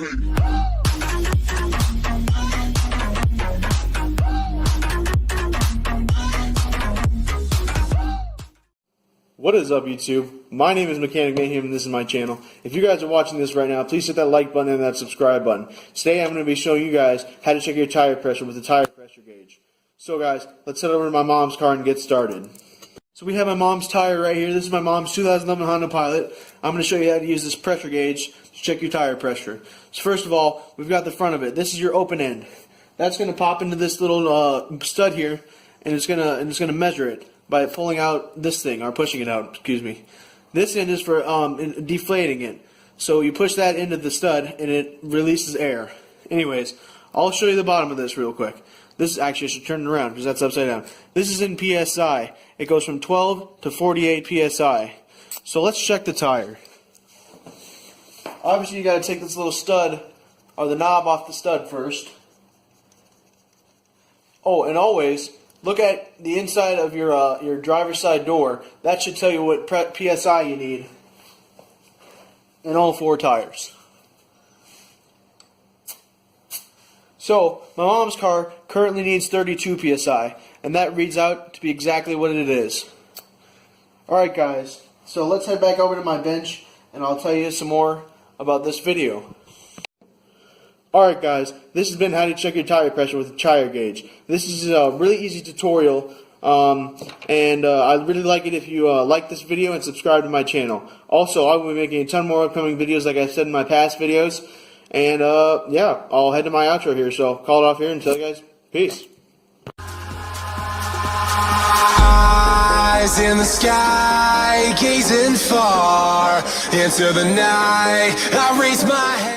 What is up, YouTube? My name is Mechanic Mayhem and this is my channel. If you guys are watching this right now, please hit that like button and that subscribe button. Today I'm going to be showing you guys how to check your tire pressure with the tire pressure gauge. So guys, let's head over to my mom's car and get started. So we have my mom's tire right here. This is my mom's 2011 Honda Pilot. I'm going to show you how to use this pressure gauge to check your tire pressure. So first of all, we've got the front of it. This is your open end. That's going to pop into this little stud here, and it's going to measure it by pulling out this thing, or pushing it out, excuse me. This end is for deflating it. So you push that into the stud and it releases air. Anyways, I'll show you the bottom of this real quick. This actually, I should turn it around because that's upside down. This is in PSI. It goes from 12 to 48 PSI. So let's check the tire. Obviously you got to take this little stud, or the knob off the stud first. Oh, and always look at the inside of your driver's side door. That should tell you what PSI you need in all four tires. So, my mom's car currently needs 32 PSI, and that reads out to be exactly what it is. Alright guys, so let's head back over to my bench, and I'll tell you some more about this video. Alright guys, this has been how to check your tire pressure with a tire gauge. This is a really easy tutorial, and I'd really like it if you like this video and subscribe to my channel. Also, I will be making a ton more upcoming videos like I said in my past videos. And yeah, I'll head to my outro here, so call it off here and tell you guys, peace. Eyes in the sky, gazing far into the night, I raise my head.